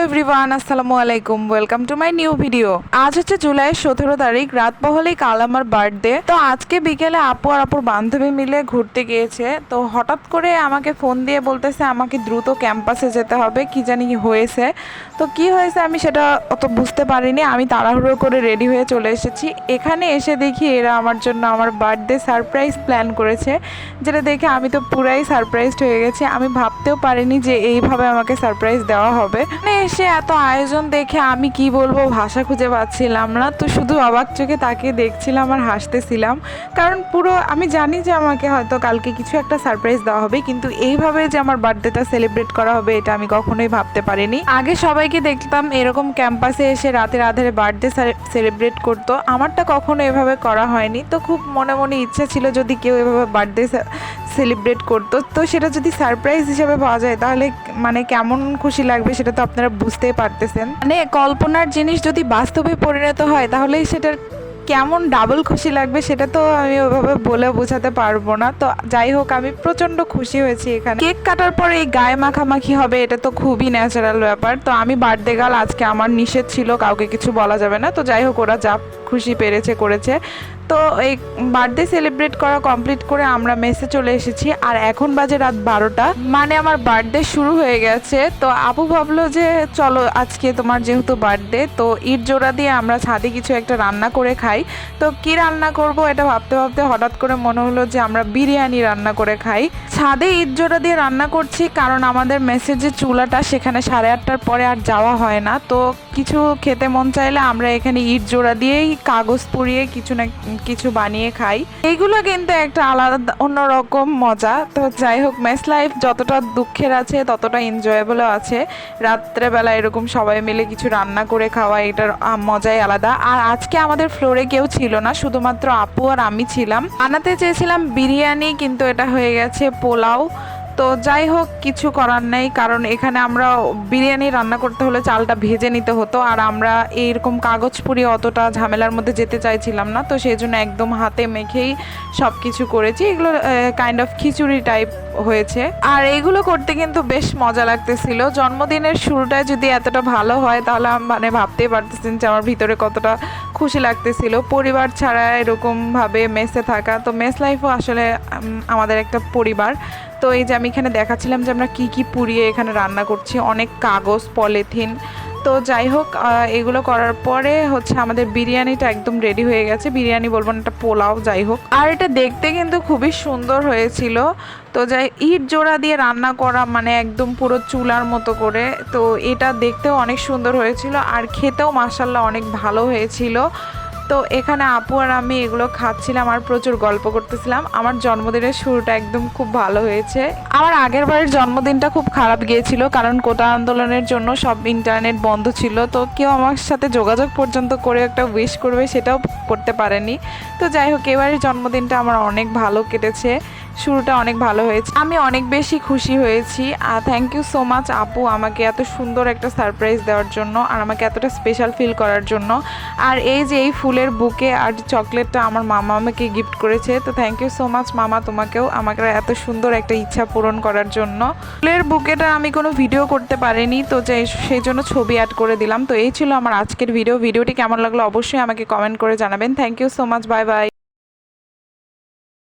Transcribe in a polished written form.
Everyone, আসসালামু আলাইকুম। Welcome to my new video. আজ হচ্ছে জুলাই 17 তারিখ, রাত পহলেই কাল আমার বার্থডে। তো আজকে বিকেলে আপু আর আপুর বান্ধবী মিলে ঘুরতে গিয়েছে। তো হঠাৎ করে আমাকে ফোন দিয়ে বলতেছে আমাকে দ্রুত ক্যাম্পাসে যেতে হবে, কি জানি কি হয়েছে। তো কি হয়েছে আমি সেটা অত বুঝতে পারিনি। আমি তাড়াহুড়ো করে রেডি হয়ে চলে এসেছি। এখানে এসে দেখি এরা আমার জন্য আমার বার্থডে সারপ্রাইজ প্ল্যান করেছে, যেটা দেখে আমি তো পুরাই সারপ্রাইজড হয়ে গেছি। আমি ভাবতেও পারিনি যে এইভাবে আমাকে সারপ্রাইজ দেওয়া হবে। এসে এত আয়োজন দেখে আমি কি বলবো, ভাষা খুঁজে পাচ্ছিলাম না। তো শুধু অবাক চোখে তাকিয়ে দেখছিলাম আর হাসতেছিলাম, কারণ পুরো আমি জানি যে আমাকে হয়তো কালকে কিছু একটা সারপ্রাইজ দেওয়া হবে, কিন্তু এইভাবে যে আমার বার্থডেটা সেলিব্রেট করা হবে এটা আমি কখনোই ভাবতে পারিনি। আগে সবাইকে দেখতাম এরকম ক্যাম্পাসে এসে রাতের আধারে বার্থডে সেলিব্রেট করতো, আমারটা কখনো এভাবে করা হয়নি। তো খুব মনে মনে ইচ্ছা ছিল যদি কেউ এভাবে বার্থডে সেলিব্রেট করতো, তো সেটা যদি সারপ্রাইজ হিসেবে পাওয়া যায় তাহলে মানে কেমন খুশি লাগবে সেটা তো আপনারা বুঝতেই পারতেছেন। মানে কল্পনার জিনিস যদি বাস্তবে পরিণত হয় তাহলেই সেটার কেমন ডাবল খুশি লাগবে সেটা তো আমি ওইভাবে বলে বোঝাতে পারবো না। তো যাই হোক, আমি প্রচণ্ড খুশি হয়েছি। এখানে কেক কাটার পরে এই গায়ে মাখামাখি হবে এটা তো খুবই ন্যাচারাল ব্যাপার। তো আমি বার্থডে গার্ল, আজকে আমার নিষেধ ছিল, কাউকে কিছু বলা যাবে না। তো যাই হোক, ওরা যা খুশি পেরেছে করেছে। তো এই বার্থডে সেলিব্রেট করা কমপ্লিট করে আমরা মেসে চলে এসেছি, আর এখন বাজে রাত 12টা, মানে আমার বার্থডে শুরু হয়ে গেছে। তো আপু ভাবলো যে চলো আজকে তোমার যেহেতু বার্থডে, তো ইট জোড়া দিয়ে আমরা ছাদে কিছু একটা রান্না করে খাই। তো কি রান্না করব এটা ভাবতে ভাবতে হঠাৎ করে মনে হলো যে আমরা বিরিয়ানি রান্না করে খাই। ছাদে ইট জোড়া দিয়ে রান্না করছি কারণ আমাদের মেসের যে চুলাটা সেখানে 8:30টার পরে আর যাওয়া হয় না। তো কিছু খেতে মন চাইলে আমরা এখানে ইট জোড়া দিয়েই কাগজ পুড়িয়ে কিছু না কিছু বানিয়ে খাই। এইগুলো কিন্তু একটা আলাদা অন্যরকম মজা। তো যাই হোক, মেস লাইফ যতটা দুঃখের আছে ততটা এনজয়েবলও আছে। রাত্রেবেলা এরকম সবাই মিলে কিছু রান্না করে খাওয়া, এটার মজাই আলাদা। আর আজকে আমাদের ফ্লোরে কেউ ছিল না, শুধুমাত্র আপু আর আমি ছিলাম। বানাতে চেয়েছিলাম বিরিয়ানি, কিন্তু এটা হয়ে গেছে পোলাও। তো যাই হোক, কিছু করার নেই, কারণ এখানে আমরা বিরিয়ানি রান্না করতে হলে চালটা ভেজে নিতে হতো, আর আমরা এইরকম কাগজ পুড়িয়ে অতটা ঝামেলার মধ্যে যেতে চাইছিলাম না। তো সেই জন্য একদম হাতে মেখেই সব কিছু করেছি। এগুলো কাইন্ড অফ খিচুড়ি টাইপ হয়েছে, আর এইগুলো করতে কিন্তু বেশ মজা লাগতেছিল। জন্মদিনের শুরুটা যদি এতটা ভালো হয় তাহলে মানে ভাবতেই পারতেছেন যে আমার ভিতরে কতটা খুশি লাগতেছিল। পরিবার ছাড়া এরকমভাবে মেসে থাকা, তো মেস লাইফও আসলে আমাদের একটা পরিবার। তো এই যে আমি এখানে দেখাচ্ছিলাম যে আমরা কি পুড়িয়ে এখানে রান্না করছি, অনেক কাগজ, পলিথিন। তো যাই হোক, এগুলো করার পরে হচ্ছে আমাদের বিরিয়ানিটা একদম রেডি হয়ে গেছে। বিরিয়ানি বলবো না, এটা পোলাও। যাই হোক, আর এটা দেখতে কিন্তু খুবই সুন্দর হয়েছিল। তো যাই, ইট জোড়া দিয়ে রান্না করা মানে একদম পুরো চুলার মতো করে। তো এটা দেখতেও অনেক সুন্দর হয়েছিল, আর খেতেও মাশাআল্লাহ অনেক ভালো হয়েছিল। তো এখানে আপু আর আমি এগুলো খাচ্ছিলাম আর প্রচুর গল্প করতেছিলাম। আমার জন্মদিনের শুরুটা একদম খুব ভালো হয়েছে। আমার আগের বারের জন্মদিনটা খুব খারাপ গিয়েছিল, কারণ কোটা আন্দোলনের জন্য সব ইন্টারনেট বন্ধ ছিল। তো কেউ আমার সাথে যোগাযোগ পর্যন্ত করে একটা উইশ করবে সেটাও করতে পারেনি। তো যাই হোক, এবারের জন্মদিনটা আমার অনেক ভালো কেটেছে, শুরুটা অনেক ভালো হয়েছে। আমি অনেক বেশি খুশি হয়েছি। থ্যাংক ইউ সো মাচ আপু, আমাকে এত সুন্দর একটা সারপ্রাইজ দেওয়ার জন্য আর আমাকে এতটা স্পেশাল ফিল করার জন্য। আর এই যে এই ফুলের বুকে আর চকলেটটা আমার মামা আমাকে গিফট করেছে। তো থ্যাংক ইউ সো মাচ মামা, তোমাকেও আমাকে এত সুন্দর একটা ইচ্ছা পূরণ করার জন্য। ফুলের বুকেটা আমি কোনো ভিডিও করতে পারিনি, তো সেই জন্য ছবি অ্যাড করে দিলাম। তো এই ছিল আমার আজকের ভিডিওটি কেমন লাগলো অবশ্যই আমাকে কমেন্ট করে জানাবেন। Thank you so much, bye by.